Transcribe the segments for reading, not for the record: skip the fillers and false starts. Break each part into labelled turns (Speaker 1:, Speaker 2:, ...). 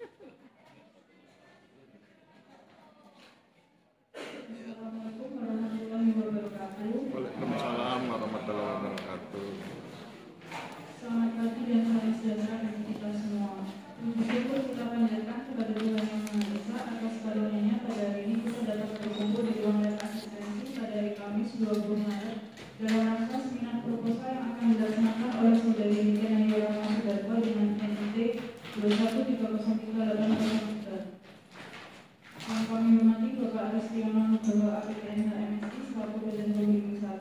Speaker 1: Assalamualaikum warahmatullahi wabarakatuh.
Speaker 2: Waalaikumsalam warahmatullahi wabarakatuh.
Speaker 1: Selamat pagi dan salam sejahtera bagi kita semua. Puji syukur kita panjatkan kepada Tuhan Yang Maha Esa atas karunia-Nya pada hari ini kita dapat berkumpul di ruang lab asistensi pada hari Kamis 20 Maret dalam rangka seminar proposal yang akan dilaksanakan oleh Saudari Nitya Nayora Sudarko dengan NIT 21303803. Yang kami hormati Bapak Restiono Nugroho APTN HMSI selaku Dosen Pembimbing 1.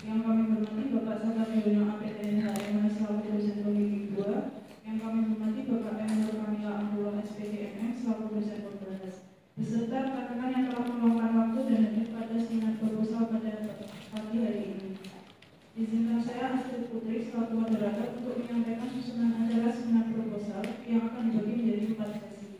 Speaker 1: Yang kami hormati Bapak Saka Yono APTN HMS selaku Dosen Pembimbing 2. Yang kami hormati Bapak Nur Kamila Anggulo SPDMM selaku Dosen Pembatas. Beserta rekan-rekan yang telah meluangkan waktu dan hadir pada seminar proposal pada pagi hari ini. Izinkan saya Astrid Putri selaku moderator untuk menyampaikan susunan acara seminar proposal yang akan dibagi menjadi 4 sesi.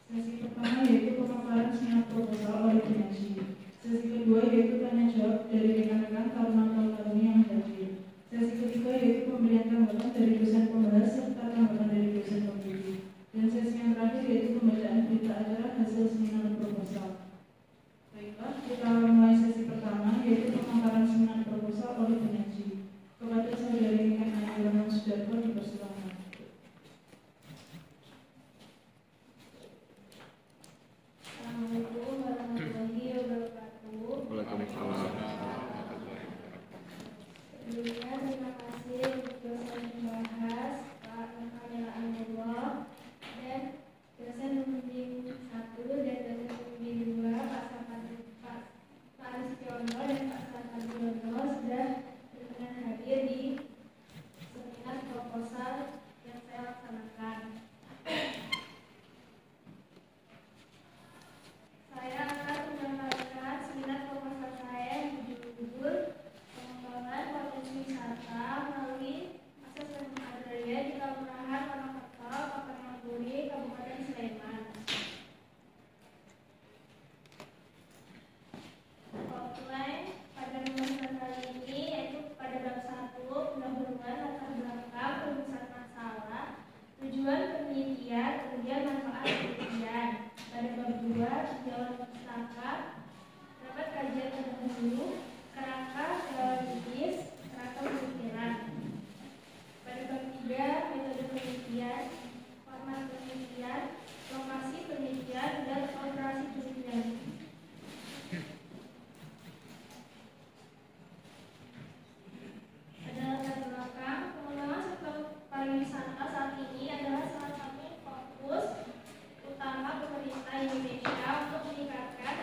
Speaker 1: Sesi pertama yaitu pemaparan seminar proposal oleh penyaji. Sesi kedua yaitu tanya jawab dari rekan-rekan taruna-taruni yang hadir. Sesi ketiga yaitu pemberian tanggapan dari dosen pembahas serta tanggapan dari dosen pembimbing. Dan sesi yang terakhir yaitu pembacaan berita acara hasil seminar proposal. Baiklah, kita mulai sesi pertama yaitu pemaparan seminar proposal oleh penyaji. Kepada Saudari Nitya Nayora Sudarko dipersilakan.
Speaker 3: Assalamualaikum warahmatullahi wabarakatuh.
Speaker 2: Waalaikumsalam.
Speaker 3: Sebelumnya terima kasih untuk dosen pembahas Pak Kamila Anggulo dan dosen pembimbing 1 dan dosen pembimbing 2 Pak Aristiono dan Pak Sarkadiono sudah berkenan hadir di seminar proposal yang saya laksanakan. Saya akan menyampaikan seminar proposal saya yang berjudul pengembangan potensi wisata melalui akses agraria di Kelurahan Wonokerto, Kapanewuri, Kabupaten Sleman. Outline pada pembahasan kali ini yaitu pada bab 1 pendahuluan latar belakang perumusan masalah, tujuan penelitian, kemudian manfaat penelitian. Pada bab 2 tinjauan pustaka, dapat kajian terdahulu, kerangka teoritis, kerangka pemikiran. Pada bab 3 metode penelitian, format penelitian, lokasi penelitian, dan operasi penelitian. Pada latar belakang, pengembangan sektor pariwisata saat ini adalah salah satu fokus utama pemerintah Indonesia untuk meningkatkan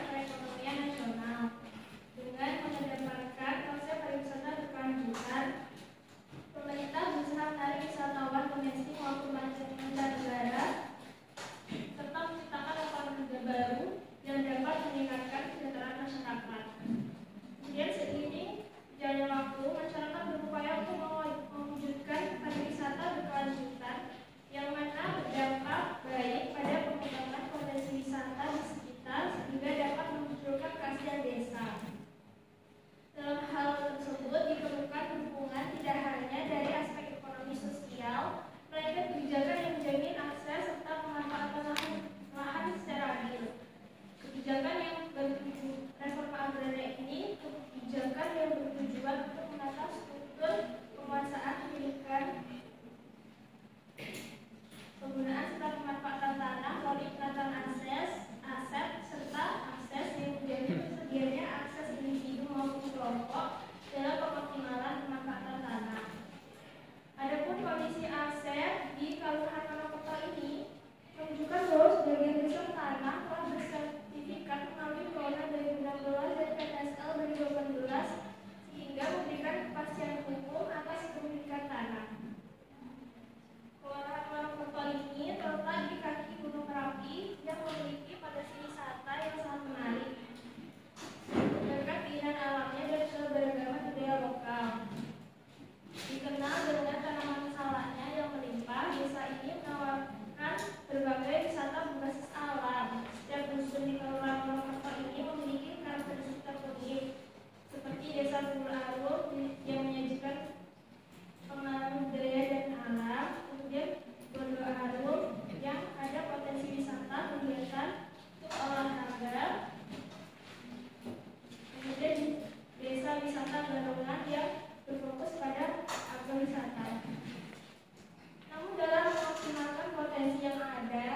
Speaker 3: Namun dalam memaksimalkan potensi yang ada,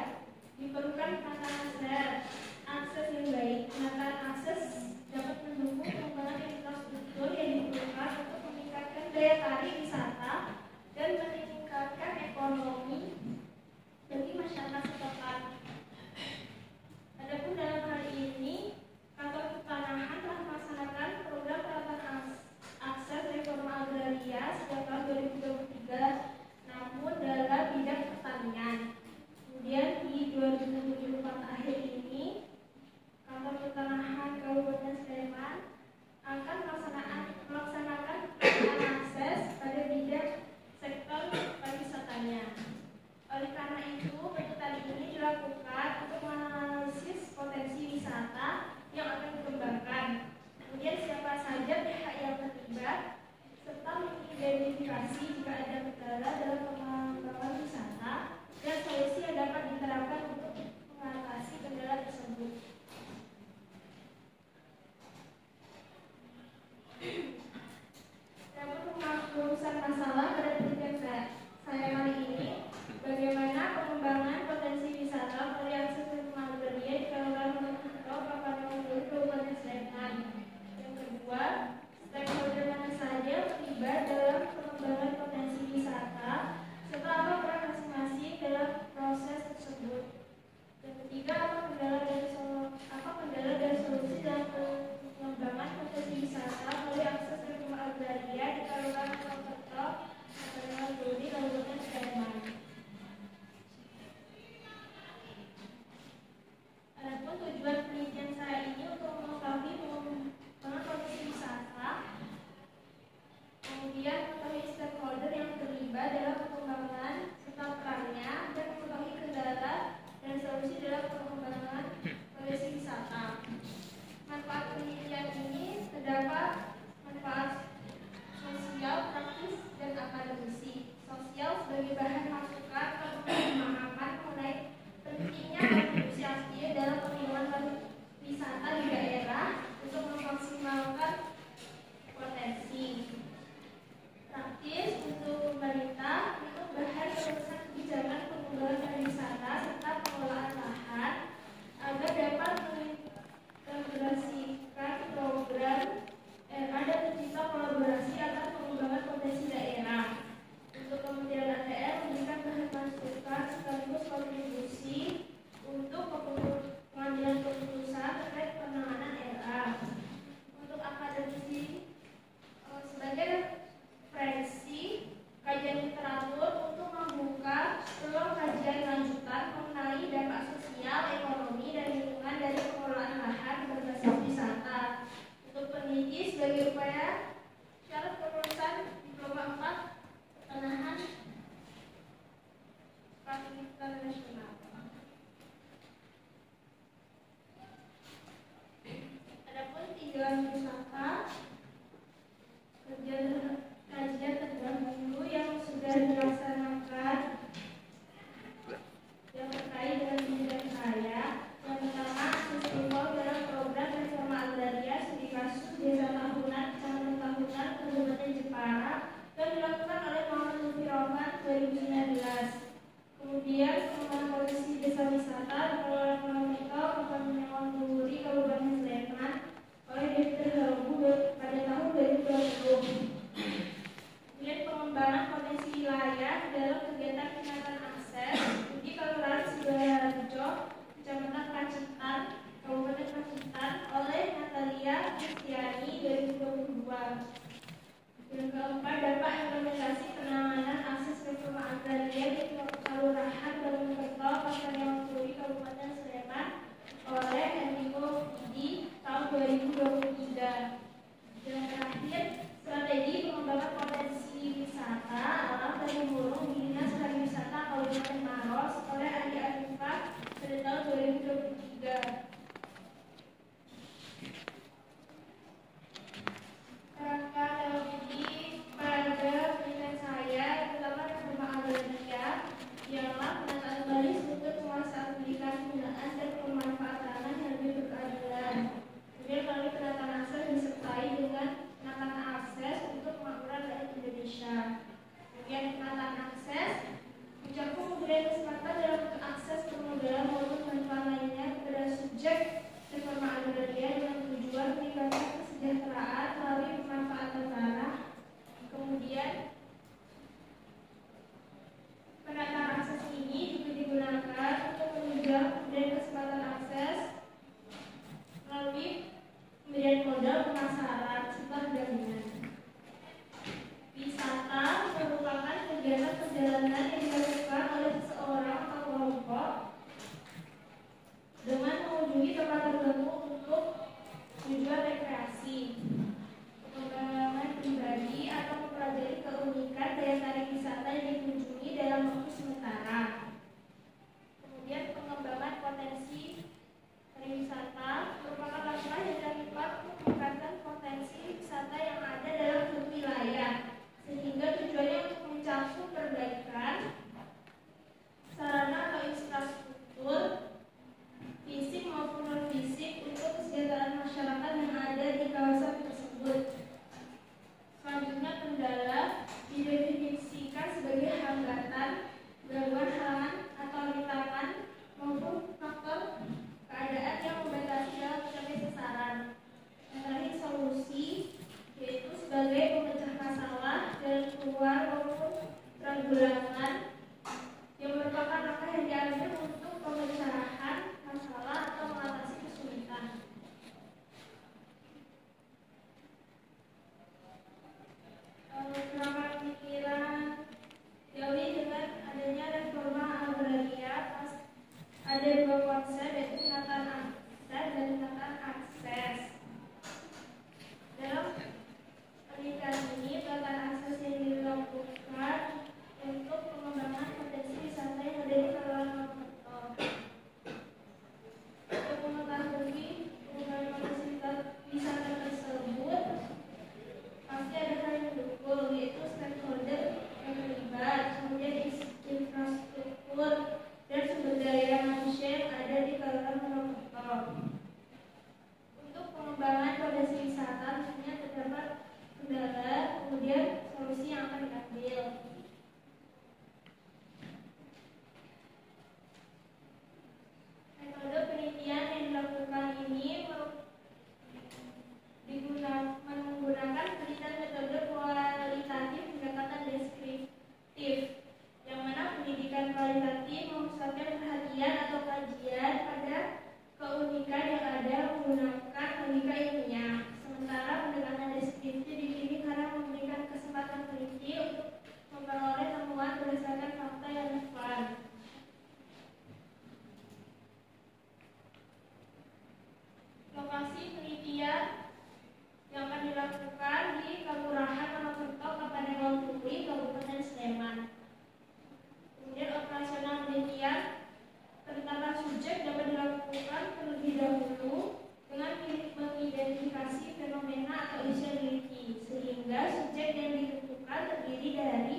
Speaker 3: diperlukan penataan akses yang baik. Penataan akses dapat mendukung pengembangan infrastruktur yang diperlukan untuk meningkatkan daya tarik wisata dan meningkatkan ekonomi bagi masyarakat setempat. Adapun dalam hal ini, Kantor Pertanahan telah melaksanakan program penataan akses reforma agraria sejak tahun 2023, namun dalam bidang pertanian. Kemudian di 2024 akhir ini, Kantor Pertanahan Kabupaten Sleman akan melaksanakan penataan akses pada bidang sektor pariwisatanya. Oleh karena itu, penelitian ini dilakukan untuk menganalisis potensi wisata yang akan dikembangkan, kemudian siapa saja pihak yang terlibat, serta mengidentifikasi jika ada kendala dalam pengembangan wisata dan solusi yang dapat diterapkan untuk mengatasi kendala tersebut. Namun urusan masalah pada penelitian saya kali ini, bagaimana pengembangan potensi wisata melalui akses reforma agraria di Kabupaten Kabupaten Sleman. Yang kedua, stakeholder mana saja terlibat dalam pengembangan potensi wisata serta apa peran masing-masing dalam proses tersebut. Yang ketiga, apa kendala dan solusi dalam pengembangan potensi wisata melalui akses reforma agraria di Kabupaten Kabupaten Sleman. Adapun tujuan penelitian saya ini untuk mengetahui pengembangan potensi wisata, kemudian mengetahui stakeholder yang terlibat dalam pengembangan serta perannya, dan mengetahui kendala dan solusi dalam pengembangan potensi wisata. Manfaat penelitian ini terdapat manfaat sosial, praktis, dan akademisi. Sosial sebagai bahan masukan atau pemahaman mengenai pentingnya kontribusi aktif dalam pengembangan wisata di daerah untuk memaksimalkan potensi. Praktis untuk pemerintah untuk bahan perusahaan kebijakan pengembangan pariwisata serta pengelolaan lahan agar dapat mengintegrasikan program ada tercipta kolaborasi antar pengembangan potensi daerah. Untuk Kementerian ATR memberikan bahan masukan sekaligus kontribusi untuk pengambilan keputusan terkait penanganan RA. Untuk akademisi sebagai referensi kajian literatur untuk membuka peluang kajian lanjutan mengenai dampak sosial, ekonomi, dan lingkungan dari pengelolaan lahan berbasis wisata. Untuk peneliti sebagai upaya syarat kelulusan diploma 4 pertanahan internasional. Adapun tujuan wisata, kajian terdahulu yang sudah dilaksanakan yang terkait dengan bidang saya. Yang pertama, festival dalam program reforma agraria studi kasus desa tahunan kecamatan tahunan Kabupaten Jepara yang dilakukan oleh Muhammad Lutfi Rohman 2019. Kemudian pengembangan potensi desa wisata di Kabupaten Mikau, Kabupaten Nyawangguri, Kabupaten Sleman oleh Dr. Helbu pada tahun 2020. Kemudian pengembangan potensi wilayah dalam kegiatan penataan akses di Kelurahan Sidoarjo, Kecamatan Pacitan, Kabupaten Pacitan oleh Natalia Kristiani 2022. Yang keempat, dampak implementasi penanganan akses reforma agraria di Kelurahan Balongkerto, Pasar Nyawangguri, Kabupaten Sleman oleh Enrico di tahun 2023. Yang terakhir, strategi pengembangan potensi wisata alam dan hulu di Dinas Pariwisata Kabupaten Maros oleh Andi Arifah pada tahun 2023. Kerangka teori pada penelitian saya terutama reforma agraria ialah penataan kembali struktur penguasaan pendidikan penggunaan dan pemanfaatan yang lebih berkeadilan. Kemudian melalui penataan akses disertai dengan penataan akses untuk kemakmuran rakyat Indonesia. Kemudian adalah perjalanan yang dilakukan oleh seseorang atau kelompok dengan mengunjungi tempat tertentu untuk tujuan rekreasi, pengembangan pribadi, atau mempelajari keunikan daya tarik wisata yang dikunjungi dalam waktu sementara. Kemudian pengembangan potensi pariwisata merupakan langkah yang dilakukan untuk meningkatkan potensi wisata yang ada dalam suatu wilayah, sehingga tujuannya untuk mencakup perbaikan sarana atau infrastruktur fisik maupun non fisik untuk kesejahteraan masyarakat yang ada di kawasan tersebut. Selanjutnya, kendala didefinisikan sebagai hambatan, gangguan halangan atau rintangan maupun faktor keadaan yang membatasi dalam mencapai sasaran. Yang terakhir, solusi, yaitu sebagai pemecah masalah dan keluar maupun penanggulangan yang merupakan langkah yang diambil untuk pemecahan masalah atau mengatasi kesulitan. Gerakan pikiran Jawi dengan adanya reforma agraria, ada dua konsep, yaitu penataan akses dan penataan akses. Dalam pernikahan ini, penataan akses yang dilakukan untuk pengembangan potensi wisata yang ada di Kabupaten Mojokerto. Untuk mengetahui pengembangan potensi wisata tersebut, pasti ada hal yang mendukung, yaitu stakeholder yang terlibat, kemudian infrastruktur dan sumber daya manusia yang ada di Kabupaten Mojokerto. Untuk pengembangan potensi wisata, tentunya terdapat kendala, kemudian solusi yang akan diambil. Metode penelitian yang dilakukan ini menggunakan penelitian metode kualitatif pendekatan deskriptif, yang mana pendidikan kualitatif memusatkan perhatian atau kajian pada keunikan yang ada menggunakan logika ilmiah. Sementara pendekatan deskriptif dipilih karena memberikan kesempatan peneliti untuk memperoleh temuan berdasarkan fakta yang relevan. Lokasi penelitian yang akan dilakukan di Kelurahan Mojokerto, Kabupaten Turi, Kabupaten Sleman. Kemudian operasional penelitian, penetapan subjek dapat dilakukan terlebih dahulu dengan mengidentifikasi fenomena atau isu yang dimiliki, sehingga subjek yang ditentukan terdiri dari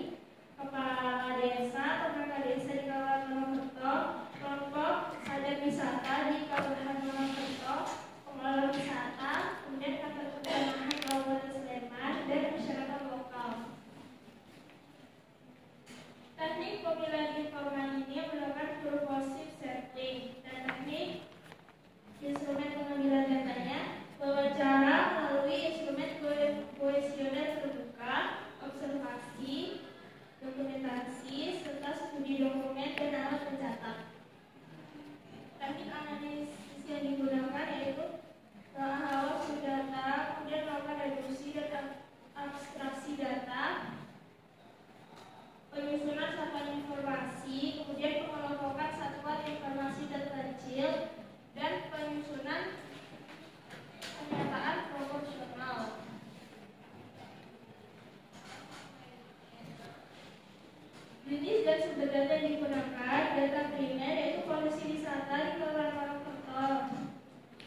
Speaker 3: kepala desa atau perangkat desa di Kabupaten Mojokerto, kelompok sadar wisata di Kabupaten Mojokerto, pengelola wisata, kemudian kantor pertanahan Kabupaten Sleman, dan masyarakat lokal. Teknik pemilihan informan ini melakukan purposive setting, dan teknik instrumen pengambilan datanya wawancara melalui instrumen kuesioner terbuka, observasi, dokumentasi, serta studi dokumen dan alat pencatat. Teknik analisis yang digunakan yaitu awal data, kemudian melakukan reduksi dan abstraksi data, penyusunan satuan informasi, kemudian pengelompokan satuan informasi terkecil, dan penyusunan pernyataan proporsional. Jenis dan sumber data yang digunakan, data primer yaitu kondisi wisata di Kabupaten Mojokerto.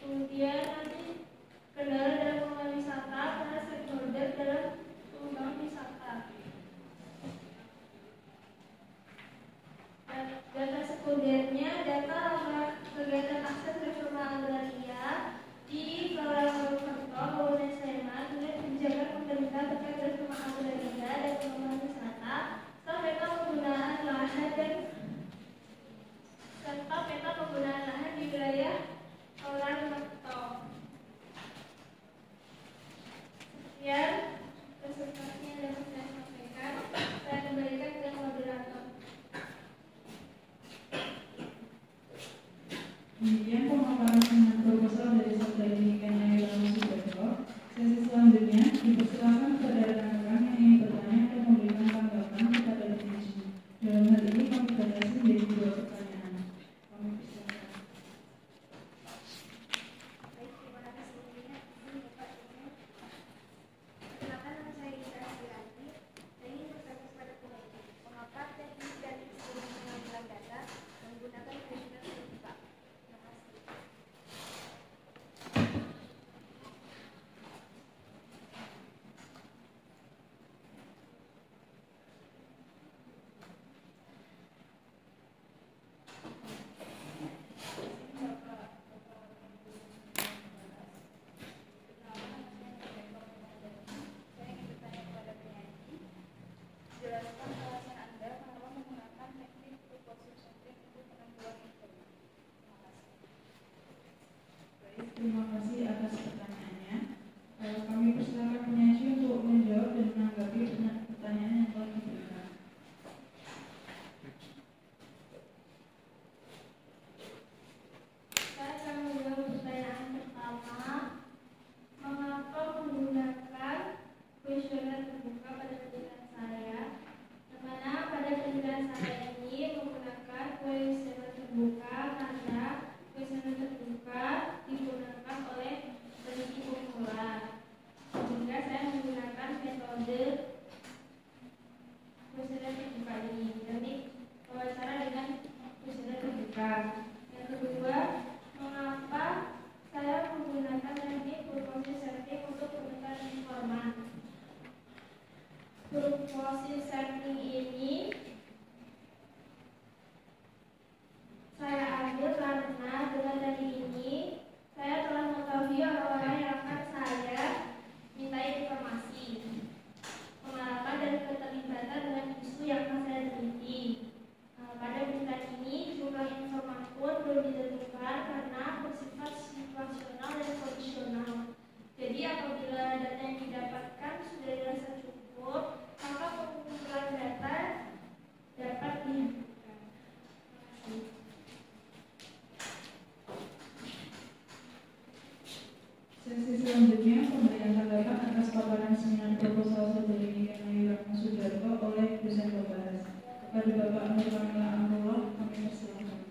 Speaker 3: Kemudian nanti kendala dalam pengelolaan wisata pada stakeholder dalam pengembangan wisata. Data sekundernya, data kegiatan akses reforma agraria di Kabupaten Mojokerto, Kabupaten Sleman, kemudian kebijakan pemerintah terkait reforma agraria dan pengembangan wisata, serta peta penggunaan lahan di wilayah Kabupaten Mojokerto. Sekian presentasinya yang saya sampaikan. Saya kembalikan ke moderator.
Speaker 1: Demikian pemaparan dengan proposal dari Sabda Pendidikan Yayoi Sudarjo. Sesi selanjutnya dipersilakan kepada rekan-rekan yang ingin
Speaker 3: saya ini menggunakan kuesioner terbuka karena kuesioner terbuka digunakan oleh peneliti pemula, sehingga saya menggunakan metode kuesioner terbuka ini. Nanti wawancara dengan kuesioner terbuka. Yang kedua, mengapa saya menggunakan teknik purposis setting untuk penentuan informan. Purposis setting ini saya ambil karena dengan teknik ini saya telah mengetahui orang-orang yang akan saya mintai informasi, pengalaman dan keterlibatan dengan isu yang akan saya teliti. Pada bidang ini jumlah informan pun belum ditentukan karena bersifat situasional dan kondisional. Jadi apabila data yang didapatkan sudah dirasa cukup, maka pengumpulan data dapat dilakukan.
Speaker 1: Sesi selanjutnya pemberian tanggapan atas paparan seminar proposal Saudari Niken Ayu Ratna Sudarto oleh dosen pembahas. Kepada Bapak Nur Kamila Amrullah, kami persilakan.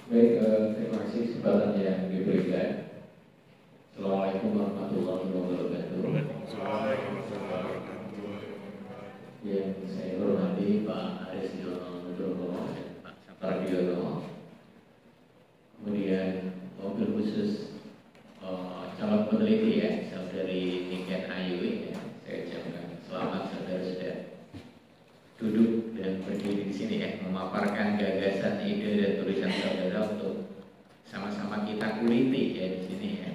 Speaker 4: Baik, terima kasih kesempatan yang diberikan. Assalamualaikum warahmatullahi wabarakatuh. Yang saya hormati Pak Arisniono Nugroho dan Pak Sapardiono. Kemudian mobil khusus calon peneliti ya, Saudari Niken Ayu ya. Saya ucapkan selamat saudara sudah duduk dan berdiri di sini ya, memaparkan gagasan, ide dan tulisan saudara untuk sama-sama kita kuliti ya di sini ya.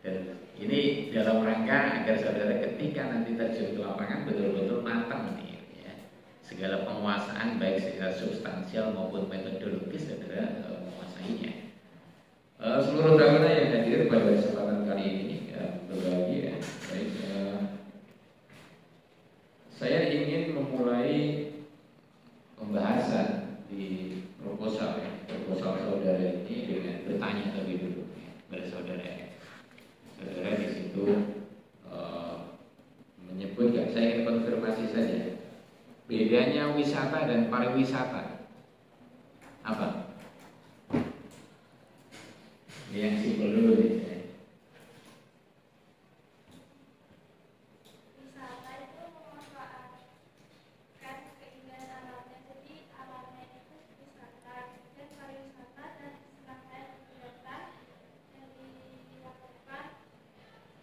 Speaker 4: Dan ini dalam rangka agar saudara ketika nanti terjun ke lapangan betul-betul matang nih ya. Segala penguasaan baik secara substansial maupun metodologis saudara menguasainya. Seluruh tamu yang hadir pada kesempatan kali ini berbagi ya. Baik, saya ingin memulai pembahasan di proposal ya, proposal saudara ini dengan bertanya terlebih dulu ya, kepada saudara ya. Saudara di situ menyebutkan, saya ingin konfirmasi saja, bedanya wisata dan pariwisata apa? Yang simpel dulu nih.
Speaker 3: Wisata itu memanfaatkan keindahan alamnya, jadi alamnya itu wisata. Dan pariwisata dan serangkaian kegiatan yang dilakukan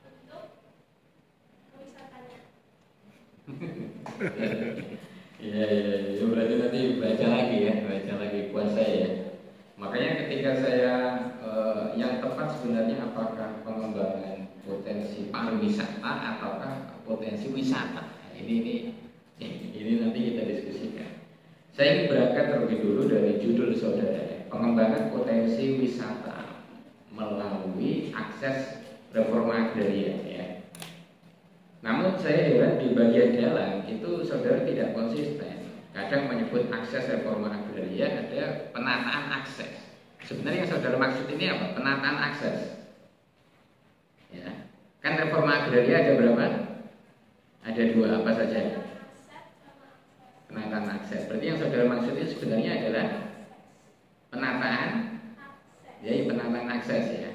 Speaker 3: untuk kewisatanya.
Speaker 4: Iya, berarti nanti baca lagi kuasa ya. Makanya ketika saya yang tepat sebenarnya apakah pengembangan potensi pariwisata ataukah potensi wisata? Ini nanti kita diskusikan. Saya ingin berangkat terlebih dulu dari judul saudara, pengembangan potensi wisata melalui akses reforma agraria ya. Namun saya heran di bagian dalam itu saudara tidak konsisten. Kadang menyebut akses reforma agraria, ada penataan akses. Sebenarnya yang saudara maksud ini apa? Penataan akses. Ya. Kan reforma agraria ada berapa? Ada dua, apa saja? Penataan akses. Berarti yang saudara maksud itu sebenarnya adalah penataan, ya, penataan akses ya,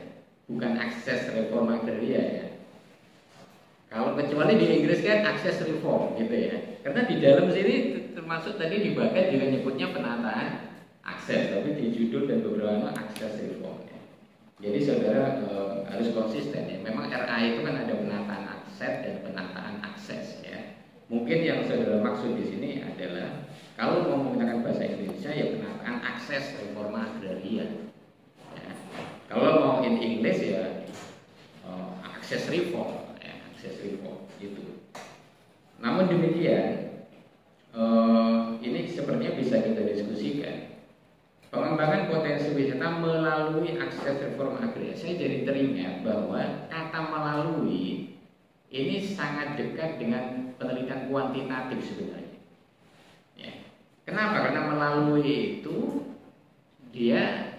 Speaker 4: bukan akses reforma agraria ya. Kalau kecuali di Inggris kan akses reform gitu ya. Karena di dalam sini termasuk tadi dibahas juga nyebutnya penataan akses, tapi di judul dan beberapa akses reform ya. Jadi saudara harus konsisten ya. Memang RA itu kan ada penataan akses dan penataan akses ya. Mungkin yang saudara maksud di sini adalah kalau mau menggunakan bahasa Indonesia ya penataan akses reforma agraria. Ya. Kalau mau in English ya akses reform. Akses reform itu. Namun demikian, ini sepertinya bisa kita diskusikan. Pengembangan potensi wisata melalui akses reforma agraria. Saya jadi teringat bahwa kata melalui ini sangat dekat dengan penelitian kuantitatif sebenarnya. Ya. Kenapa? Karena melalui itu dia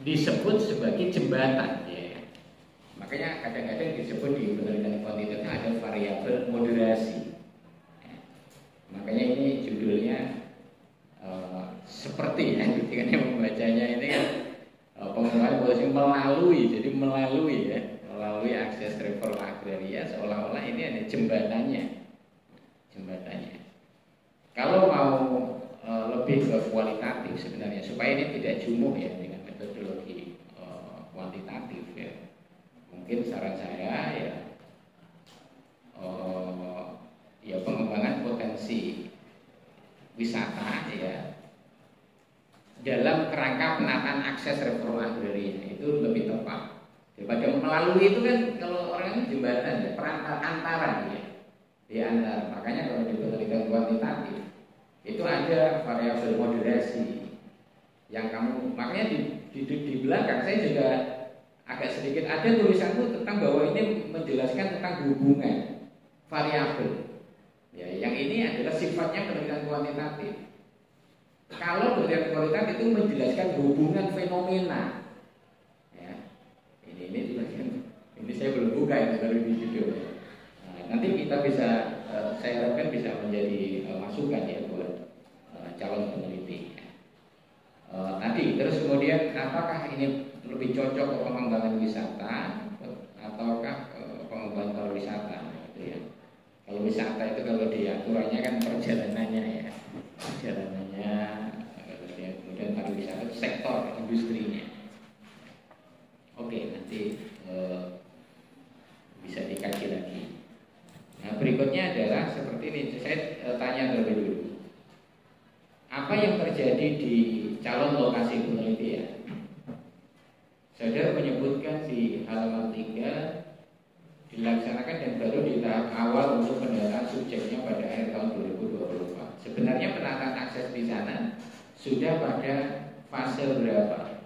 Speaker 4: disebut sebagai jembatan ya. Makanya kadang-kadang disebut di penelitian kuantitatif ada variabel moderasi ya. Makanya ini judulnya seperti ya ketika membacanya ini kan pengembangan polisi melalui, jadi melalui akses reform agraria seolah-olah ini ada jembatannya. Kalau mau lebih ke kualitatif sebenarnya supaya ini tidak jumuh ya dengan metodologi kuantitatif ya. Mungkin saran saya ya pengembangan potensi wisata ya dalam kerangka penataan akses reform agraria itu lebih tepat daripada melalui itu kan kalau orang ini jembatan ya perantara antara ya di antara. Makanya kalau di penelitian kuantitatif itu ada variabel moderasi yang kamu makanya di belakang saya juga agak sedikit ada tulisanku tentang bahwa ini menjelaskan tentang hubungan variabel ya, yang ini adalah sifatnya penelitian kuantitatif. Kalau penelitian kualitatif itu menjelaskan hubungan fenomena ya, ini saya belum buka itu baru di judul. Nanti kita bisa saya harapkan bisa menjadi masukan ya buat calon peneliti. Tadi terus kemudian apakah ini lebih cocok ke pengembangan wisata ataukah pengembangan pariwisata gitu ya. Kalau wisata itu kalau diaturannya kan perjalanannya ya. Kemudian pariwisata itu sektor industrinya. Oke, nanti bisa dikaji lagi. Nah, berikutnya adalah seperti ini. Saya tanya terlebih dulu. Apa yang terjadi di calon lokasi penelitian? Saudara menyebutkan di halaman 3 dilaksanakan dan baru di tahap awal untuk pendataan subjeknya pada akhir tahun 2024. Sebenarnya penataan akses di sana sudah pada fase berapa?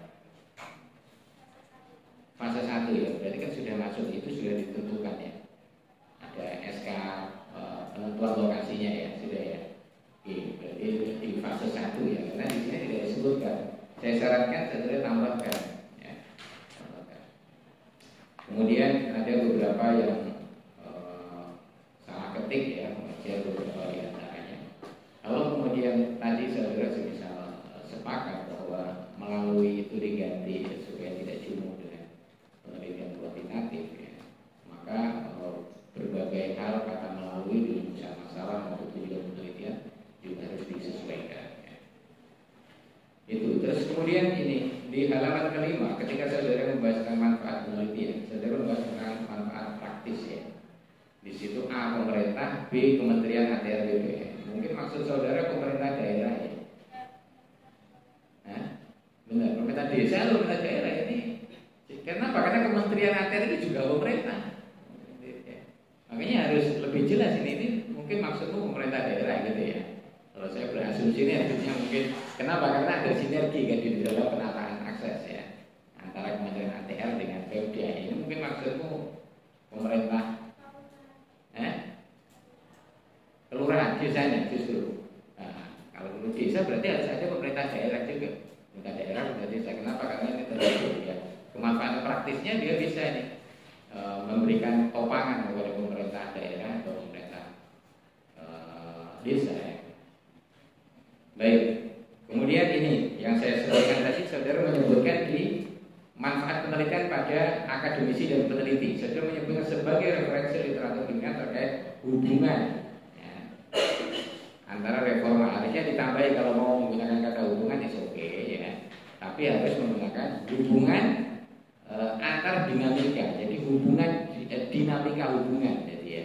Speaker 4: Fase 1 ya, berarti kan sudah masuk, itu sudah ditentukan ya. Ada SK penentuan lokasinya ya, sudah ya. Oke, berarti di fase 1 ya, karena di sini tidak disebutkan. Saya sarankan saudara tambahkan ya. Kemudian ada beberapa yang salah ketik ya, mengejar beberapa di antaranya. Kalau kemudian tadi saudara bisa sepakat bahwa melalui itu diganti ya, supaya tidak jumuh dengan penelitian kuantitatif ya, maka berbagai hal kata melalui di urusan masalah maupun tujuan penelitian juga harus disesuaikan ya. Itu terus kemudian ini di halaman kelima ketika saudara membahas tentang manfaat penelitian, saudara membahas tentang manfaat praktis ya. Di situ A pemerintah, B Kementerian ATR BPN. Mungkin maksud saudara pemerintah daerah ya. Nah, benar, pemerintah desa atau pemerintah daerah ini. Kenapa? Karena Kementerian ATR itu juga pemerintah. Makanya harus lebih jelas ini mungkin maksudmu pemerintah daerah gitu ya. Kalau saya berasumsi ini artinya mungkin kenapa? Karena ada sinergi kan di dalam penataan akses ya antara Kementerian ATR dengan Pemda. Ini mungkin maksudmu pemerintah kelurahan desanya justru. Nah, kalau desa berarti harus ada pemerintah daerah juga. Pemerintah daerah, pemerintah desa. Kenapa? Karena ini terjadi ya. Kemanfaatan praktisnya dia bisa nih memberikan topangan kepada pemerintah daerah atau pemerintah desa ya. Baik. Kemudian ini yang saya sebutkan tadi, saudara menyebutkan di manfaat penelitian pada akademisi dan peneliti. Saudara menyebutkan sebagai referensi literatur ilmiah terkait hubungan ya, antara reforma. Harusnya ditambahi kalau mau menggunakan kata hubungan is oke ya. Tapi harus menggunakan hubungan antar dinamika. Jadi hubungan dinamika hubungan jadi ya,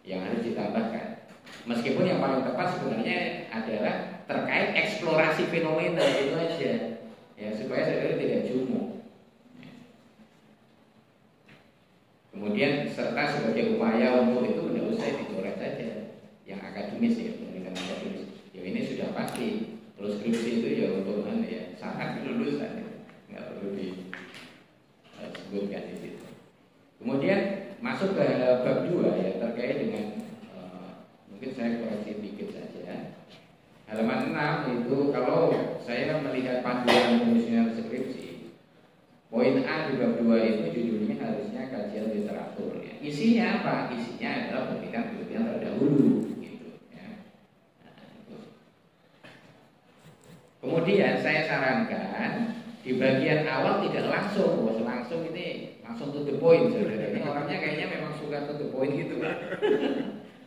Speaker 4: yang harus ditambahkan. Meskipun yang paling tepat sebenarnya adalah terkait eksplorasi fenomena itu aja ya, supaya saudara tidak jumuh. Kemudian serta sebagai upaya untuk itu tidak usah dicoret saja yang akademis ya, penelitian akademis. Ya ini sudah pasti. Terus skripsi itu ya untuk ya sangat kelulusan ya. Nggak perlu disebutkan di situ. Kemudian masuk ke bab 2 ya terkait dengan mungkin saya koreksi dikit saja. Halaman 6 itu kalau saya melihat panduan penyusunan skripsi poin A di bab 2 itu judulnya harusnya kajian literatur ya. Isinya apa? Isinya adalah penelitian terdahulu gitu ya. Nah, itu. Kemudian saya sarankan di bagian awal tidak langsung, bos, langsung ini langsung to the point saudara. Ini orangnya kayaknya memang suka to the point gitu kan.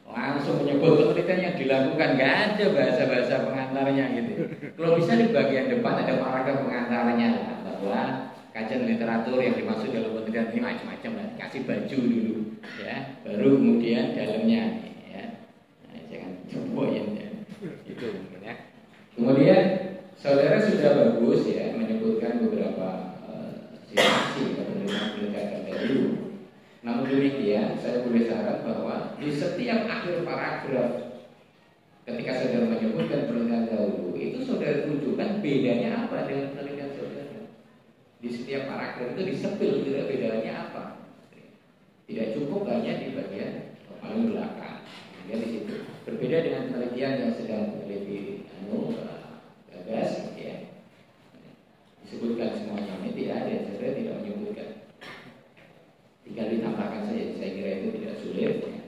Speaker 4: Langsung menyebut penelitian yang dilakukan, nggak ada bahasa-bahasa pengantarnya gitu. Kalau bisa di bagian depan ada paragraf pengantarnya bahwa kajian literatur yang dimaksud dalam penelitian ini macam-macam lah, kasih baju dulu ya, baru kemudian dalamnya ya. Nah, jangan poin ya. Itu ya. Kemudian saudara sudah bagus ya menyebutkan beberapa situasi penelitian terdahulu. Namun demikian, saya boleh saran bahwa di setiap akhir paragraf ketika saudara menyebutkan penelitian dahulu, itu saudara tunjukkan bedanya apa dengan penelitian saudara. Di setiap paragraf itu disepil kira bedanya apa. Tidak cukup hanya di bagian paling belakang. Ya, di situ berbeda dengan penelitian yang sedang meneliti gagas, ya. Disebutkan semuanya, ini tidak ada, saudara tidak menyebutkan. Tinggal ditambahkan saja, saya kira itu tidak sulit ya.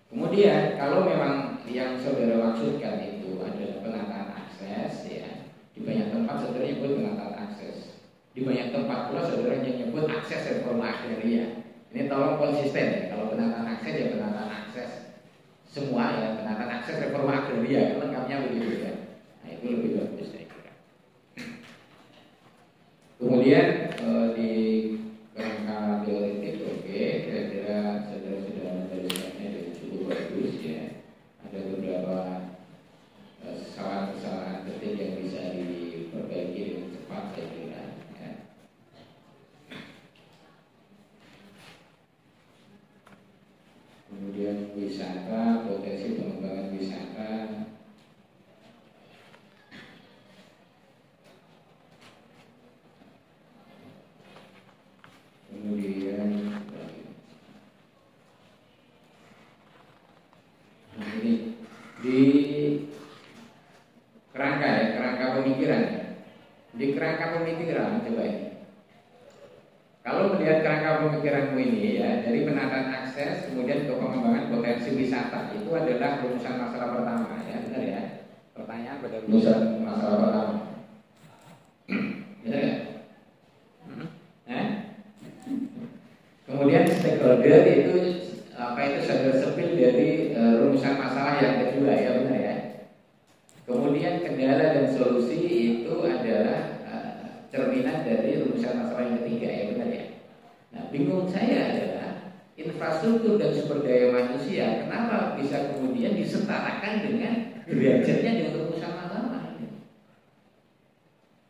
Speaker 4: Kemudian kalau memang yang saudara maksudkan itu adalah penataan akses ya, di banyak tempat saudara nyebut penataan akses, di banyak tempat pula saudara nyebut akses reforma agraria. Ini tolong konsisten ya, kalau penataan akses ya penataan akses semua ya, penataan akses reforma agraria, lengkapnya begitu ya. Nah itu lebih bagus saya kira. Kemudian di kerangka teoretik, oke, kira-kira saudara sudah menuliskannya dengan cukup bagus ya. Ada beberapa kesalahan-kesalahan ketik yang bisa diperbaiki dengan cepat saya kira. Ya. Kemudian wisata, potensi pengembangan wisata. Kemudian ini di kerangka ya, kerangka pemikiran ya. Di kerangka pemikiran coba ini. Kalau melihat kerangka pemikiranmu ini ya, dari penataan akses kemudian ke pengembangan potensi wisata, itu adalah rumusan masalah pertama ya, benar ya? Pertanyaan pada rumusan masalah pertama. Benar ya? Kemudian stakeholder itu apa itu saudara sepil dari rumusan masalah yang kedua ya, benar ya. Kemudian kendala dan solusi itu adalah cerminan dari rumusan masalah yang ketiga ya, benar ya. Nah bingung saya adalah infrastruktur dan sumber daya manusia kenapa bisa kemudian disetarakan dengan derajatnya dengan rumusan masalah.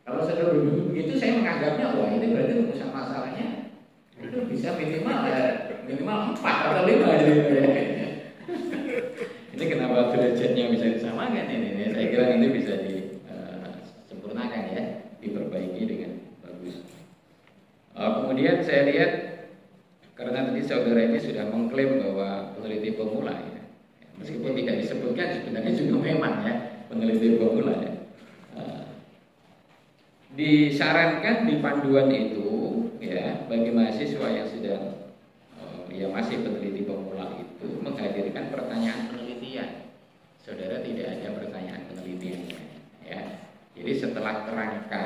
Speaker 4: Kalau saudara berbunyi begitu saya menganggapnya wah ini berarti rumusan masalahnya itu bisa minimal 4 atau 5 gitu ya. Ini kenapa derajatnya bisa disamakan ini? Saya kira nanti bisa disempurnakan ya, diperbaiki dengan bagus. Kemudian saya lihat karena tadi saudara ini sudah mengklaim bahwa peneliti pemula ya. Meskipun tidak disebutkan sebenarnya juga memang ya peneliti pemula ya. Disarankan di panduan itu ya bagi mahasiswa yang sedang yang masih peneliti pemula itu menghadirkan pertanyaan penelitian. Saudara tidak ada pertanyaan penelitiannya ya. Jadi setelah kerangka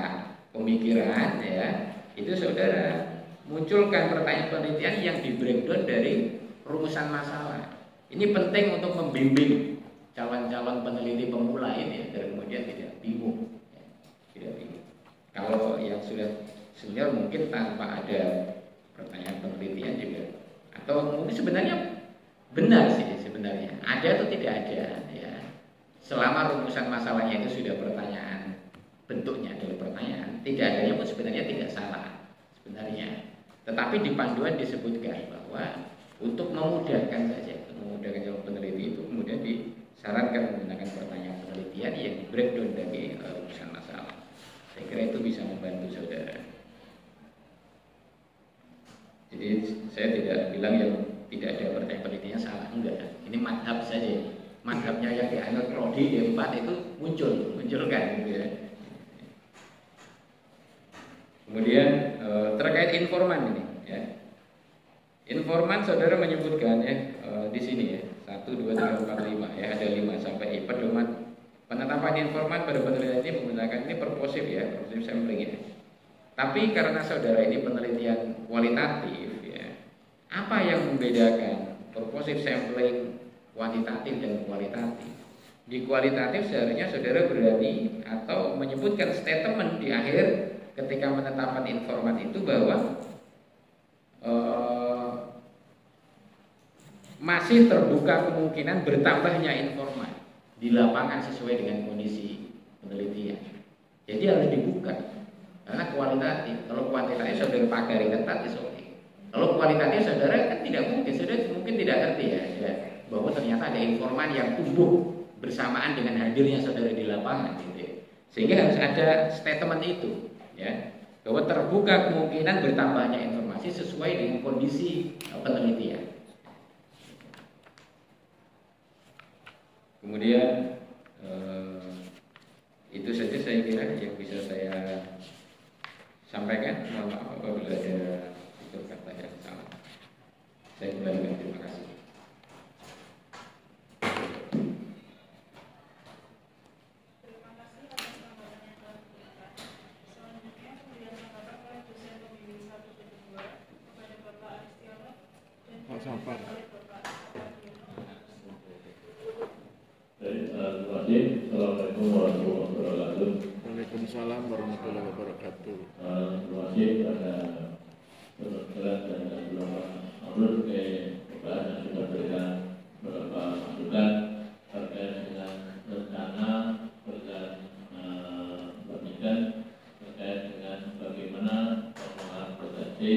Speaker 4: pemikiran ya, itu saudara munculkan pertanyaan penelitian yang di breakdown dari rumusan masalah. Ini penting untuk membimbing calon-calon peneliti pemula ini agar kemudian tidak bingung ya. Tidak bingung. Kalau yang sudah senior mungkin tanpa ada pertanyaan penelitian juga, atau mungkin sebenarnya benar sih sebenarnya ada atau tidak ada ya. Selama rumusan masalahnya itu sudah pertanyaan, bentuknya adalah pertanyaan, tidak adanya pun sebenarnya tidak salah sebenarnya. Tetapi di panduan disebutkan bahwa untuk memudahkan saja, memudahkan calon peneliti itu kemudian disarankan menggunakan pertanyaan penelitian yang breakdown dari rumusan masalah. Saya kira itu bisa membantu saudara. Jadi saya tidak bilang yang tidak ada pertanyaan penelitiannya salah, enggak. Ini madhab saja. Madhabnya yang dianut prodi di 4 itu munculkan gitu ya. Kemudian terkait informan ini, ya. Informan saudara menyebutkan ya di sini ya 1, 2, 3, 4, 5 ya ada 5 sampai I. Pedoman penetapan informan pada penelitian ini menggunakan ini purposive ya, purposive sampling ya. Tapi karena saudara ini penelitian kualitatif ya, apa yang membedakan purposive sampling kuantitatif dan kualitatif? Di kualitatif seharusnya saudara berani atau menyebutkan statement di akhir ketika menetapkan informan itu bahwa masih terbuka kemungkinan bertambahnya informan di lapangan sesuai dengan kondisi penelitian. Jadi harus dibuka. Karena kualitatif, kalau kuantitatif saudara pakai ketat is oke. Kalau kualitatif saudara kan tidak mungkin, saudara mungkin tidak ngerti ya, bahwa ternyata ada informan yang tumbuh bersamaan dengan hadirnya saudara di lapangan gitu. Sehingga harus ada statement itu ya, bahwa terbuka kemungkinan bertambahnya informasi sesuai dengan kondisi penelitian. Kemudian itu saja saya kira yang bisa saya sampaikan. Mohon maaf apabila ada tutur kata yang salah. Saya kembalikan, terima kasih.
Speaker 1: Terima kasih atas tanggapan yang telah diberikan. Selanjutnya kemudian tanggapan oleh dosen pembimbing 1 dan 2 kepada Bapak Aristiono dan
Speaker 2: Pak Safar.
Speaker 1: oleh Bapak Ardiono.
Speaker 5: Baik, terima kasih. Assalamualaikum warahmatullahi wabarakatuh.
Speaker 2: Waalaikumsalam warahmatullahi wabarakatuh.
Speaker 5: Terima kasih pada Dokter dan beberapa menurut Bapak yang sudah berikan beberapa masukan terkait dengan rencana dan penelitian terkait dengan bagaimana pengembangan potensi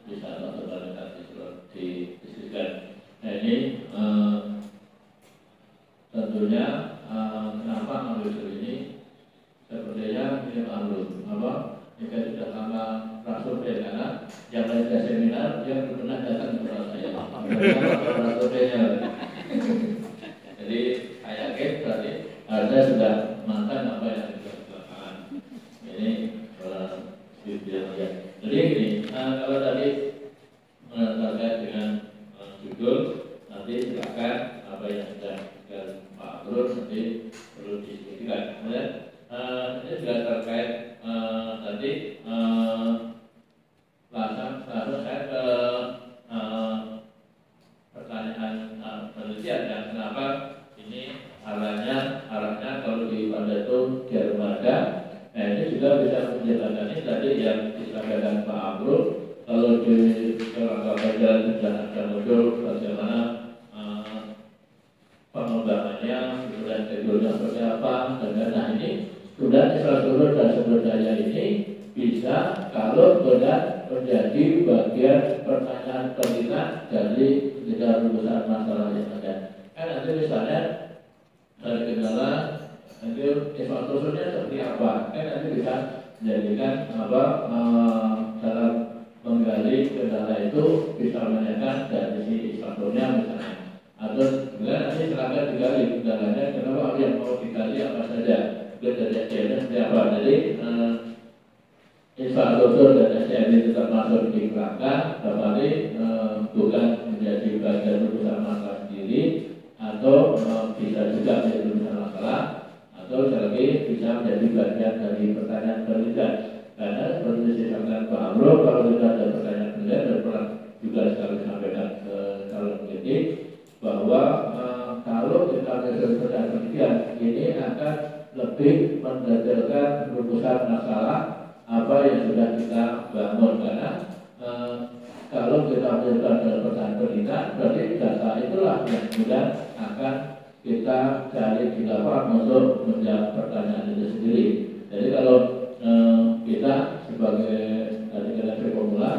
Speaker 5: wisata totalitas didiskusikan. Nah ini tentunya kenapa ambil ini sepertinya ini jika tidak lama prasurvei karena yang lain seminar dia belum pernah datang kepada saya prasurveinya. Jadi saya yakin berarti harusnya sudah mantan apa yang dilakukan ini ya. Jadi gini, kalau tadi terkait dengan judul nanti silakan apa yang sudah Pak Abdul nanti perlu diskusikan. Kemudian ini juga terkait tadi langsung saya ke pertanyaan penelitian yang kenapa ini arahnya kalau di pada itu di armada. Nah ini juga bisa menjelaskan ini tadi yang disampaikan Pak Abdul. Kalau di kerangka kerja sudah ada muncul bagaimana pengembangannya, kemudian teknologi seperti apa, dan nah ini sudah infrastruktur dan sumber daya ini bisa kalau benar menjadi bagian pertanyaan penelitian dari rumusan masalah yang ada. Kan nanti misalnya dari kendala nanti infrastrukturnya seperti apa, kan nanti bisa menjadikan dalam menggali kendala itu bisa menanyakan dari sisi infrastrukturnya misalnya. Atau kemudian nanti silakan digali kendalanya kenapa yang mau digali apa saja, dari SDM seperti apa. Jadi infrastruktur dan SDM itu termasuk di kerangka, tetapi bukan menjadi bagian urusan masalah sendiri, atau bisa juga menjadi urusan masalah, atau lagi bisa menjadi bagian dari pertanyaan penelitian. Karena seperti disampaikan Pak Amro, kalau kita ada pertanyaan penelitian dan pernah juga sekali sampaikan ke calon peneliti bahwa kalau kita melakukan pertanyaan penelitian ini akan lebih mendetailkan rumusan masalah apa yang sudah kita bangun. Karena kalau kita melakukan pertanyaan penelitian berarti data itulah yang kemudian akan kita cari di lapangan untuk menjawab pertanyaan itu sendiri. Jadi kalau kita sebagai dari generasi pemula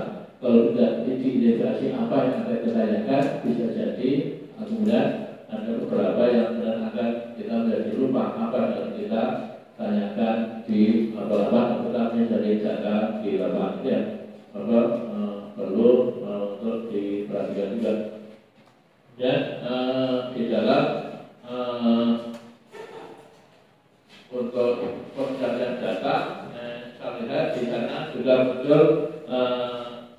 Speaker 5: kalau tidak diidentifikasi apa yang akan kita tanyakan bisa jadi kemudian ada beberapa yang kemudian akan kita menjadi lupa apa yang kita tanyakan di lapangan, tetapi dari data di lapangan ya, perlu untuk diperhatikan juga. Dan di dalam untuk pencarian data, saya lihat maka di sana juga muncul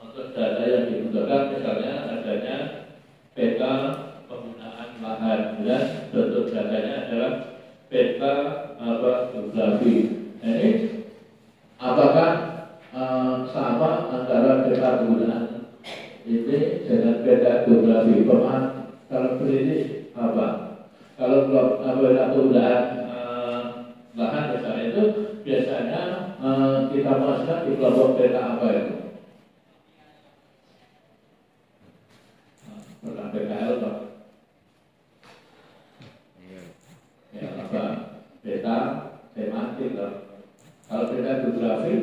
Speaker 5: untuk data yang dibutuhkan, misalnya adanya peta penggunaan lahan, dan bentuk datanya adalah peta geografi. Ini apakah sama antara peta penggunaan ini dengan peta geografi? Kalau ini apa? Kalau peta penggunaan lahan misalnya itu biasanya kita masukkan di kelompok peta apa itu? Peta PKL Pak. Ya apa? Peta semantik lah. Kalau peta geografi,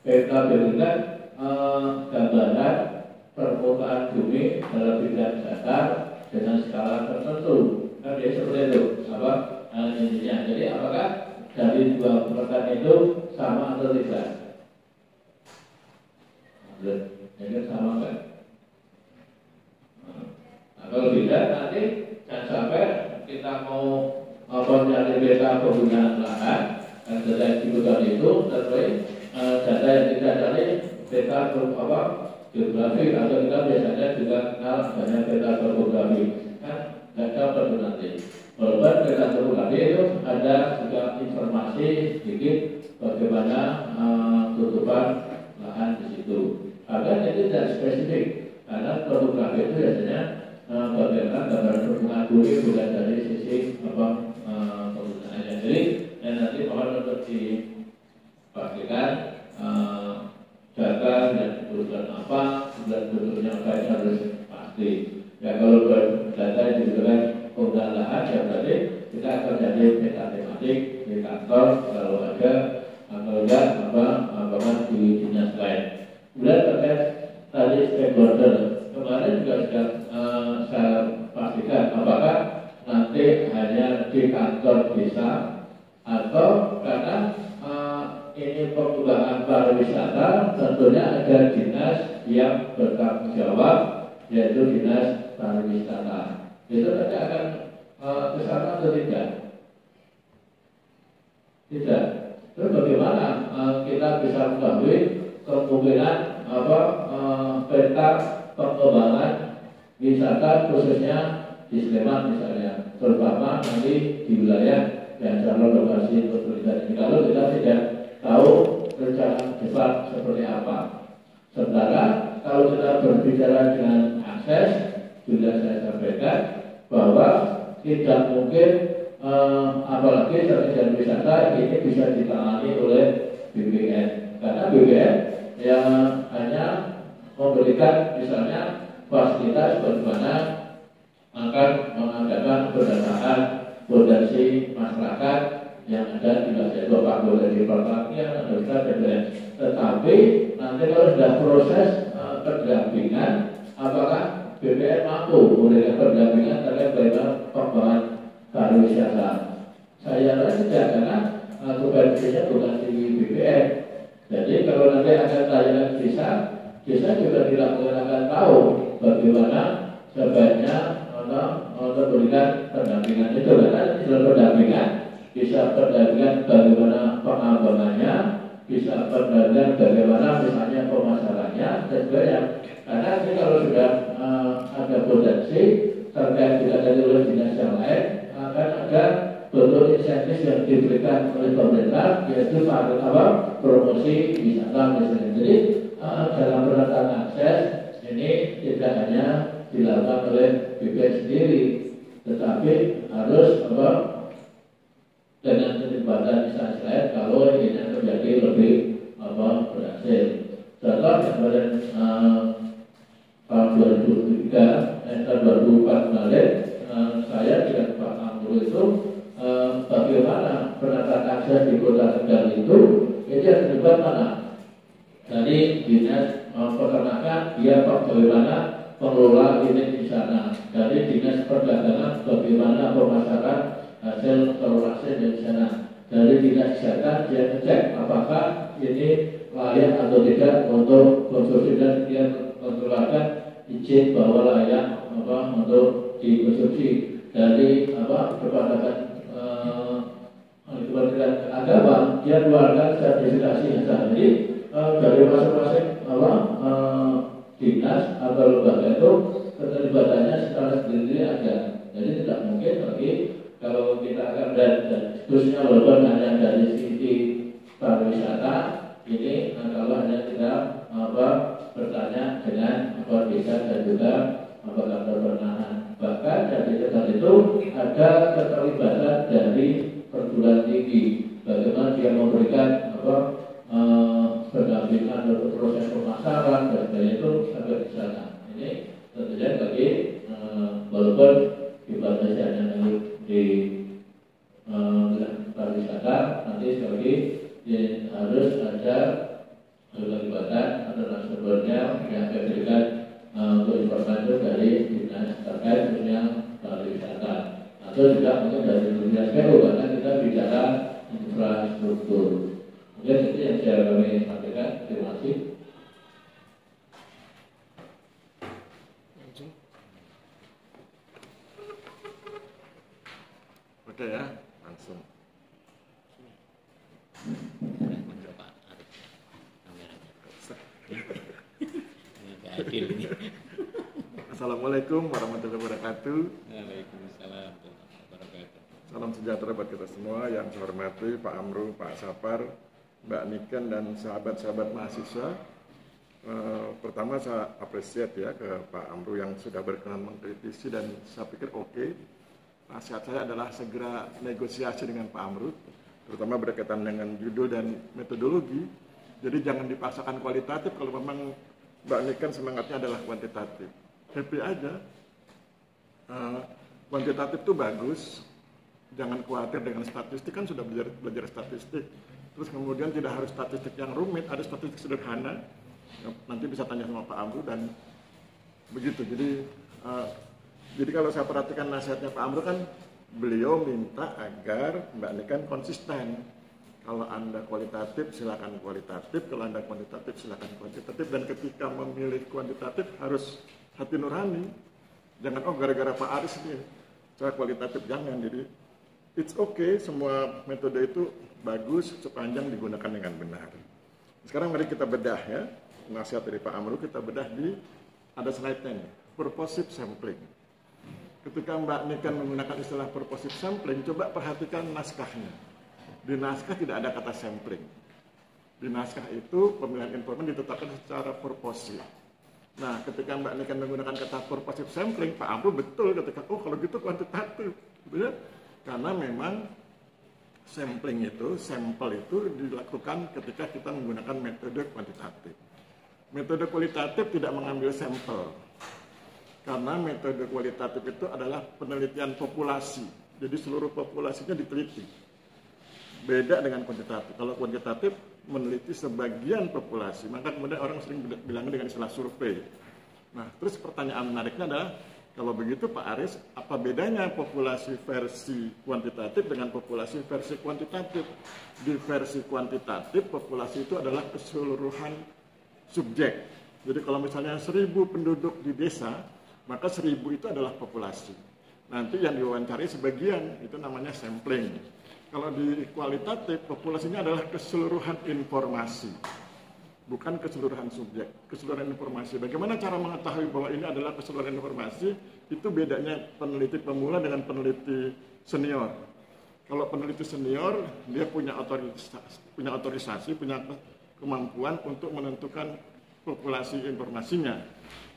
Speaker 5: peta berikan gambaran permukaan bumi dalam bidang datar dengan skala tertentu. Kan dia seperti itu. Apa? Intinya. Jadi apakah dari dua pengertian itu sama atau tidak? Jadi sama kan? Nah, kalau tidak nanti jangan sampai kita mau mencari peta penggunaan lahan dan data yang dibutuhkan itu terus data yang kita cari peta geografi, atau kita biasanya juga kenal banyak peta topografi, kan nggak dapat nanti. Walaupun peta topografi itu ada juga informasi sedikit bagaimana tutupan lahan di situ. Agar itu tidak spesifik, karena topografi itu biasanya bagaimana gambaran permukaan bumi bukan dari sisi penggunaannya. Jadi nanti mohon untuk dipastikan data yang dibutuhkan apa, dan bentuknya apa itu harus pasti. Ya kalau data yang dibutuhkan penggunaan lahan, ya berarti kita akan jadi peta tematik di kantor kalau ada, atau enggak apakah di dinas lain. Kemudian terkait tadi stakeholder, kemarin juga sudah saya pastikan apakah nanti hanya di kantor bisa, atau karena ini pengembangan pariwisata tentunya ada dinas yang bertanggung jawab, yaitu dinas pariwisata. Itu nanti akan ke sana atau tidak? Tidak. Terus bagaimana kita bisa mengetahui kemungkinan peta pengembangan wisata khususnya di Sleman misalnya, terutama nanti di wilayah yang calon lokasi untuk turisme ini. Kalau kita tidak tahu rencana depan seperti apa. Sementara kalau kita berbicara dengan akses, sudah saya sampaikan bahwa tidak mungkin apalagi terkait wisata ini bisa ditangani oleh BPN, karena BPN yang hanya memberikan misalnya fasilitas bagaimana akan mengadakan pendataan potensi masyarakat yang ada di wilayah Bapak dari pertanian atau dan lain. Tetapi nanti kalau sudah proses pendampingan, apakah BPN mampu memberikan pendampingan terkait bagaimana pengembangan pariwisata? Saya rasa tidak, karena tugasnya bukan di BPN. Jadi kalau nanti ada tayangan desa juga tidak akan tahu bagaimana sebaiknya memberikan pendampingan itu, karena dalam pendampingan bisa pendampingan bagaimana pengembangannya, bisa pendampingan bagaimana misalnya pemasarannya dan sebagainya. Karena ini kalau sudah ada potensi terkait tidak ada oleh dinas yang lain, akan ada bentuk insentif yang diberikan oleh pemerintah, yaitu promosi wisata misalnya. Jadi dalam penataan akses ini tidak hanya dilakukan oleh BPN sendiri, tetapi harus dengan keterlibatan instansi lain kalau ini terjadi lebih berhasil. Contoh kemarin tahun 2004 kemarin saya dengan Pak Amrul itu bagaimana penataan akses di Kota Tegal itu yang terlibat mana? Dari dinas peternakan, dia bagaimana pengelola ini di sana. Dari dinas perdagangan, bagaimana pemasaran hasil telur asin di sana. Dari dinas kesehatan, dia ngecek apakah ini layak atau tidak untuk konsumsi, dan dia mengeluarkan izin bahwa layak untuk dikonsumsi. Dari kepadakan Kementerian Agama dia keluarkan sertifikasi yang sah. Jadi dari masing-masing dinas atau lembaga itu keterlibatannya secara sendiri ada. Jadi tidak mungkin lagi kalau kita akan dan khususnya walaupun hanya dari sisi pariwisata ini kalau hanya kita bertanya dengan desa dan juga kantor pertanahan. Bahkan dari tempat itu ada keterlibatan dari perguruan tinggi. Bagaimana dia memberikan pendampingan untuk proses pemasaran dan sebagainya itu sampai di sana. Ini tentunya bagi walaupun dibatasi hanya di pariwisata, nanti sekali lagi harus ada keterlibatan atau narasumbernya yang diberikan untuk informasi dari dinas terkait punya pariwisata atau juga mungkin dari dinas PU karena kita bicara infrastruktur. Mungkin itu yang saya kami sampaikan. Terima kasih.
Speaker 2: Oke ya, langsung. Assalamualaikum warahmatullahi wabarakatuh.
Speaker 4: Waalaikumsalam warahmatullahi wabarakatuh.
Speaker 2: Salam sejahtera buat kita semua. Yang saya hormati Pak Amru, Pak Sapar, Mbak Niken dan sahabat-sahabat mahasiswa. Pertama saya apresiasi ya ke Pak Amru yang sudah berkenan mengkritisi dan saya pikir oke. Nasihat saya adalah segera negosiasi dengan Pak Amru, terutama berkaitan dengan judul dan metodologi. Jadi jangan dipaksakan kualitatif kalau memang Mbak Niken semangatnya adalah kuantitatif. Happy aja. Kuantitatif itu bagus. Jangan khawatir dengan statistik, kan sudah belajar statistik. Terus kemudian tidak harus statistik yang rumit, ada statistik sederhana. Nanti bisa tanya sama Pak Amru dan begitu. Jadi kalau saya perhatikan nasihatnya Pak Amru kan beliau minta agar Mbak Niken konsisten. Kalau Anda kualitatif silakan kualitatif, kalau Anda kuantitatif silakan kuantitatif, dan ketika memilih kuantitatif harus hati nurani. Jangan gara-gara Pak Aris ini saya kualitatif, jangan. Jadi it's okay, semua metode itu bagus sepanjang digunakan dengan benar. Sekarang mari kita bedah ya, nasihat dari Pak Amru kita bedah di ada slide-nya nih, purposive sampling. Ketika Mbak Niken menggunakan istilah purposive sampling, coba perhatikan naskahnya. Di naskah tidak ada kata sampling. Di naskah itu pemilihan informasi ditetapkan secara purposive. Nah, ketika Mbak Niken menggunakan kata purposive sampling, Pak Amru betul ketika kalau gitu kuantitatif, gitu ya. Karena memang sampling itu, sampel itu dilakukan ketika kita menggunakan metode kuantitatif. Metode kualitatif tidak mengambil sampel. Karena metode kualitatif itu adalah penelitian populasi. Jadi seluruh populasinya diteliti. Beda dengan kuantitatif. Kalau kuantitatif meneliti sebagian populasi, maka kemudian orang sering bilangnya dengan istilah survei. Nah, terus pertanyaan menariknya adalah, kalau begitu Pak Aris, apa bedanya populasi versi kuantitatif dengan populasi versi kuantitatif? Di versi kuantitatif, populasi itu adalah keseluruhan subjek. Jadi kalau misalnya 1000 penduduk di desa, maka 1000 itu adalah populasi. Nanti yang diwawancari sebagian, itu namanya sampling. Kalau di kualitatif, populasinya adalah keseluruhan informasi, bukan keseluruhan subjek, keseluruhan informasi. Bagaimana cara mengetahui bahwa ini adalah keseluruhan informasi? Itu bedanya peneliti pemula dengan peneliti senior. Kalau peneliti senior, dia punya otorisasi, punya kemampuan untuk menentukan populasi informasinya.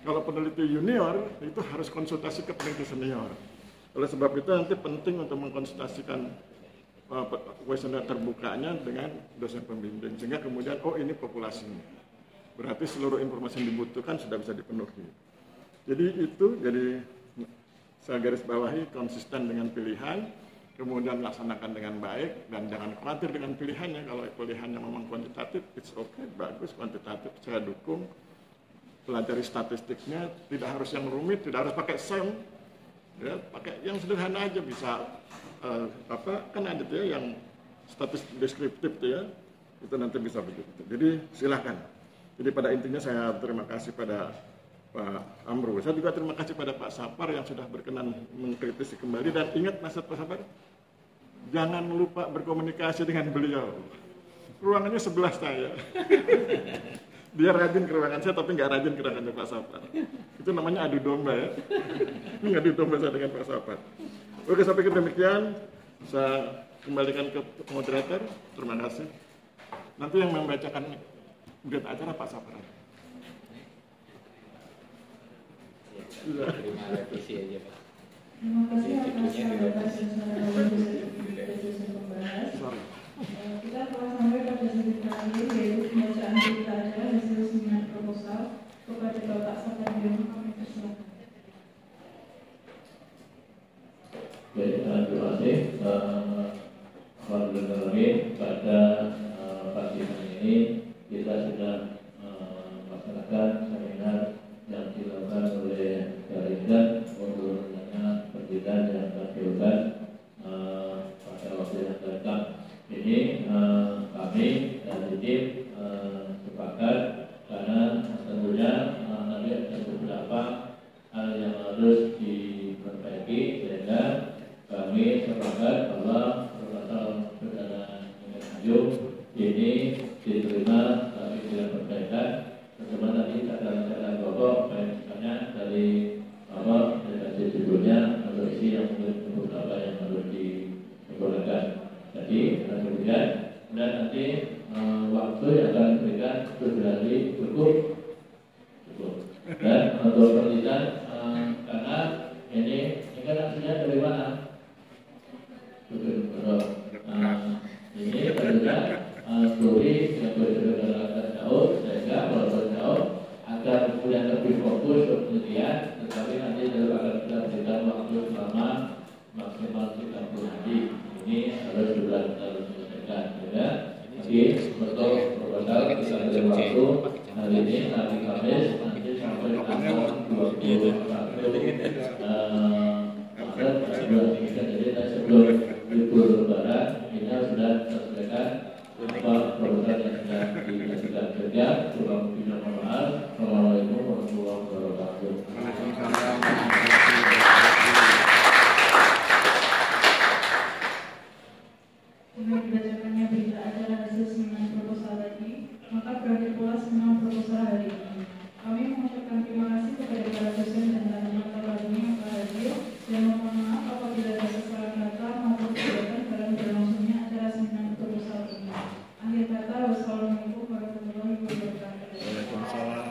Speaker 2: Kalau peneliti junior, itu harus konsultasi ke peneliti senior. Oleh sebab itu nanti penting untuk mengkonsultasikan kuesioner terbukanya dengan dosen pembimbing, sehingga kemudian ini populasinya, berarti seluruh informasi yang dibutuhkan sudah bisa dipenuhi. Jadi saya garis bawahi konsisten dengan pilihan, kemudian laksanakan dengan baik, dan jangan khawatir dengan pilihannya. Kalau pilihannya memang kuantitatif, it's okay, bagus, kuantitatif saya dukung. Pelajari statistiknya, tidak harus yang rumit, tidak harus pakai SEM, ya, pakai yang sederhana aja bisa. Kan ada tuh ya yang statistik deskriptif tuh ya, itu nanti bisa begitu. Jadi silakan. Jadi pada intinya saya terima kasih pada Pak Amru. Saya juga terima kasih pada Pak Sapar yang sudah berkenan mengkritisi kembali, dan ingat nasihat Pak Sapar, jangan lupa berkomunikasi dengan beliau. Ruangannya sebelah saya. Dia rajin ke ruangan saya, tapi nggak rajin ke ruangannya Pak Sapar. Itu namanya adu domba ya. Ini adu domba saya dengan Pak Sapar. Oke, sampai ke demikian. Saya kembalikan ke moderator. Terima kasih. Nanti yang membacakan berita acara Pak Sapar.
Speaker 4: Terima revisi aja Pak.
Speaker 1: Terima kasih atas pendapat dan saran sesi pembahas. Kita telah sampai pada sesi terakhir, yaitu pembacaan berita acara hasil seminar proposal kepada Bapak Sapariono. Kami persilakan.
Speaker 5: Baik, terima kasih. Alhamdulillah pada pagi hari ini kita sudah melaksanakan seminar yang dilakukan oleh Garinda untuk pendidikan yang akan dilakukan pada waktu yang datang. Ini kami dari tim sepakat karena tentunya nanti ada beberapa hal yang harus diperbaiki, sehingga kami sepakat bahwa proposal saudara Ayub ini diterima tapi tidak perbaikan. Teman tadi catatan pokok, misalnya dari dari judulnya atau isi yang mungkin beberapa yang harus disempurnakan. Jadi kemudian nanti waktu yang akan diberikan 7 hari cukup. Dan untuk penelitian karena ini kan hasilnya dari mana? Ini tentunya studi yang berbeda jauh, sehingga walaupun jauh agar kemudian lebih fokus untuk penelitian, tetapi nanti akan kita berikan waktu selama maksimal 30 hari. Ini harus juga kita selesaikan. Ya, jadi untuk proposal kita beri waktu hari ini hari Kamis nanti sampai tanggal 21 Maret 2023. Jadi sebelum libur Lebaran kita sudah selesaikan proposal yang sudah dilakukan kerja.